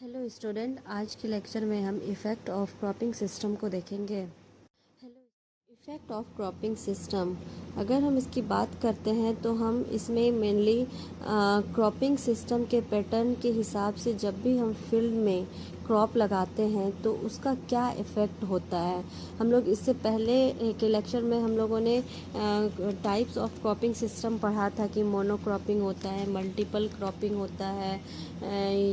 Hello student, आज के lecture में हम इफ़ेक्ट ऑफ क्रॉपिंग सिस्टम को देखेंगे। Hello, effect of cropping system, अगर हम इसकी बात करते हैं तो हम इसमें मेनली क्रॉपिंग सिस्टम के पैटर्न के हिसाब से जब भी हम फील्ड में क्रॉप लगाते हैं तो उसका क्या इफ़ेक्ट होता है। हम लोग इससे पहले के लेक्चर में हम लोगों ने टाइप्स ऑफ क्रॉपिंग सिस्टम पढ़ा था कि मोनो क्रॉपिंग होता है, मल्टीपल क्रॉपिंग होता है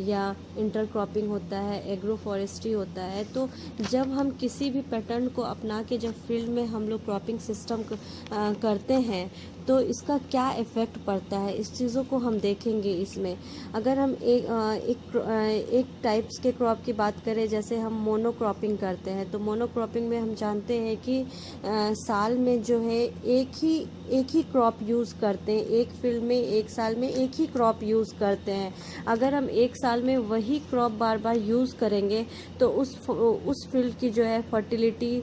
या इंटर क्रॉपिंग होता है, एग्रो फॉरेस्ट्री होता है। तो जब हम किसी भी पैटर्न को अपना के जब फील्ड में हम लोग क्रॉपिंग सिस्टम करते हैं तो इसका क्या इफ़ेक्ट पड़ता है, इस चीज़ों को हम देखेंगे इसमें। अगर हम एक टाइप्स के क्रॉप की बात करें, जैसे हम मोनो क्रॉपिंग करते हैं तो मोनो क्रॉपिंग में हम जानते हैं कि साल में जो है एक ही क्रॉप यूज़ करते हैं, एक फील्ड में एक साल में एक ही क्रॉप यूज़ करते हैं। अगर हम एक साल में वही क्रॉप बार बार यूज़ करेंगे तो उस फील्ड की जो है फर्टिलिटी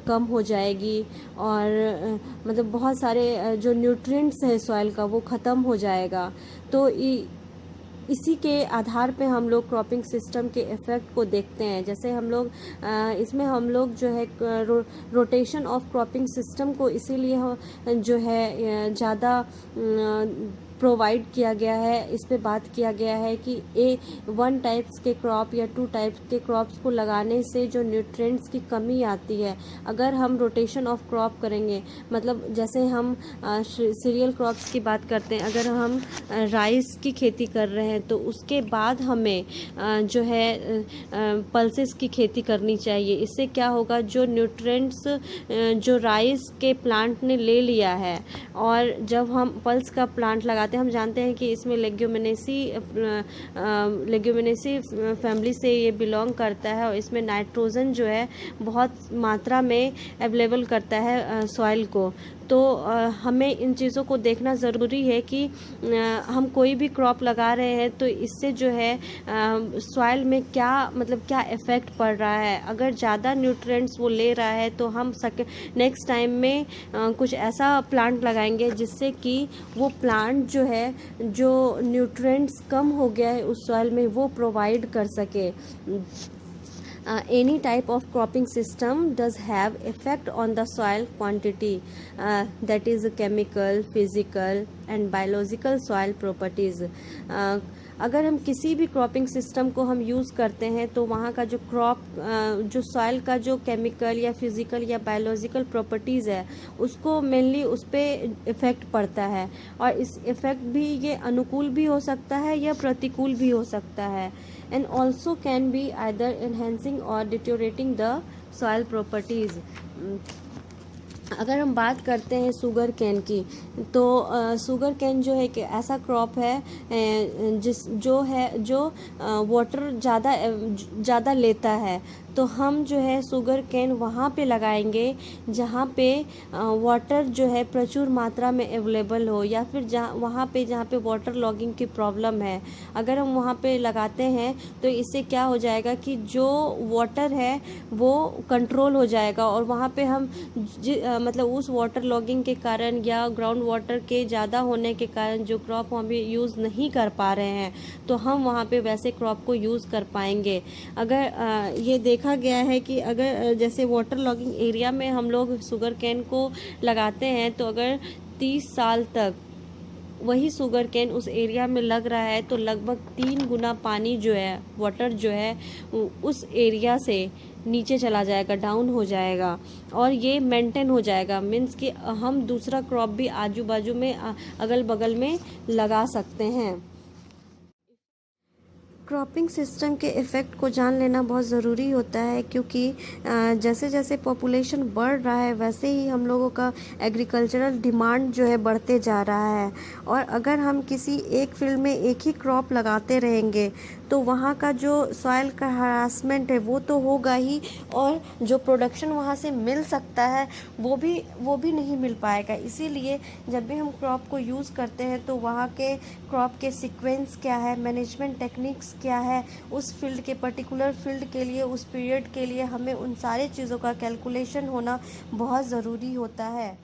कम हो जाएगी और मतलब बहुत सारे जो न्यूट्रिएंट्स है सॉइल का वो ख़त्म हो जाएगा। तो इसी के आधार पे हम लोग क्रॉपिंग सिस्टम के इफ़ेक्ट को देखते हैं। जैसे हम लोग इसमें हम लोग जो है रोटेशन ऑफ क्रॉपिंग सिस्टम को इसीलिए जो है ज़्यादा प्रोवाइड किया गया है, इस पे बात किया गया है कि वन टाइप्स के क्रॉप या टू टाइप्स के क्रॉप्स को लगाने से जो न्यूट्रिएंट्स की कमी आती है। अगर हम रोटेशन ऑफ क्रॉप करेंगे, मतलब जैसे हम सीरियल क्रॉप्स की बात करते हैं, अगर हम राइस की खेती कर रहे हैं तो उसके बाद हमें जो है पल्सेस की खेती करनी चाहिए। इससे क्या होगा, जो न्यूट्रिएंट्स जो राइस के प्लांट ने ले लिया है, और जब हम पल्स का प्लांट लगाते हैं, हम जानते हैं कि इसमें लेग्यूमिनेसी फैमिली से ये बिलोंग करता है और इसमें नाइट्रोजन जो है बहुत मात्रा में अवेलेबल करता है सॉइल को। तो हमें इन चीज़ों को देखना ज़रूरी है कि हम कोई भी क्रॉप लगा रहे हैं तो इससे जो है सॉइल में क्या इफ़ेक्ट पड़ रहा है। अगर ज़्यादा न्यूट्रिएंट्स वो ले रहा है तो हम नेक्स्ट टाइम में कुछ ऐसा प्लांट लगाएंगे जिससे कि वो प्लांट जो है, जो न्यूट्रिएंट्स कम हो गया है उस सॉइल में, वो प्रोवाइड कर सके। Any type of cropping system does have effect on the soil quantity, that is chemical, physical and biological soil properties. अगर हम किसी भी क्रॉपिंग सिस्टम को हम यूज़ करते हैं तो वहाँ का जो जो सॉइल का जो केमिकल या फिज़िकल या बायोलॉजिकल प्रॉपर्टीज़ है उसको मेनली उस पर इफ़ेक्ट पड़ता है। और इस इफ़ेक्ट भी ये अनुकूल भी हो सकता है या प्रतिकूल भी हो सकता है, and also can be either enhancing or deteriorating the soil properties. अगर हम बात करते हैं शुगर कैन की, तो शुगर कैन जो है कि ऐसा क्रॉप है जो वाटर ज़्यादा लेता है। तो हम जो है शुगर कैन वहाँ पे लगाएंगे जहाँ पे वाटर जो है प्रचुर मात्रा में अवेलेबल हो, या फिर जहाँ पे वाटर लॉगिंग की प्रॉब्लम है। अगर हम वहाँ पे लगाते हैं तो इससे क्या हो जाएगा कि जो वाटर है वो कंट्रोल हो जाएगा, और वहाँ पे हम मतलब उस वाटर लॉगिंग के कारण या ग्राउंड वाटर के ज़्यादा होने के कारण जो क्रॉप हम यूज़ नहीं कर पा रहे हैं तो हम वहाँ पे वैसे क्रॉप को यूज़ कर पाएंगे। अगर ये देखा गया है कि अगर जैसे वाटर लॉगिंग एरिया में हम लोग शुगर कैन को लगाते हैं तो अगर 30 साल तक वही शुगर कैन उस एरिया में लग रहा है तो लगभग 3 गुना पानी जो है, वाटर जो है, उस एरिया से नीचे चला जाएगा, डाउन हो जाएगा, और ये मेंटेन हो जाएगा। मीन्स कि हम दूसरा क्रॉप भी आजू बाजू में अगल बगल में लगा सकते हैं। क्रॉपिंग सिस्टम के इफ़ेक्ट को जान लेना बहुत ज़रूरी होता है, क्योंकि जैसे जैसे पॉपुलेशन बढ़ रहा है वैसे ही हम लोगों का एग्रीकल्चरल डिमांड जो है बढ़ते जा रहा है। और अगर हम किसी एक फील्ड में एक ही क्रॉप लगाते रहेंगे तो वहाँ का जो सॉइल का हरासमेंट है वो तो होगा ही, और जो प्रोडक्शन वहाँ से मिल सकता है वो भी नहीं मिल पाएगा। इसीलिए जब भी हम क्रॉप को यूज़ करते हैं तो वहाँ के क्रॉप के सीक्वेंस क्या है, मैनेजमेंट टेक्निक्स क्या है, उस फील्ड के पर्टिकुलर फील्ड के लिए, उस पीरियड के लिए हमें उन सारे चीज़ों का कैलकुलेशन होना बहुत ज़रूरी होता है।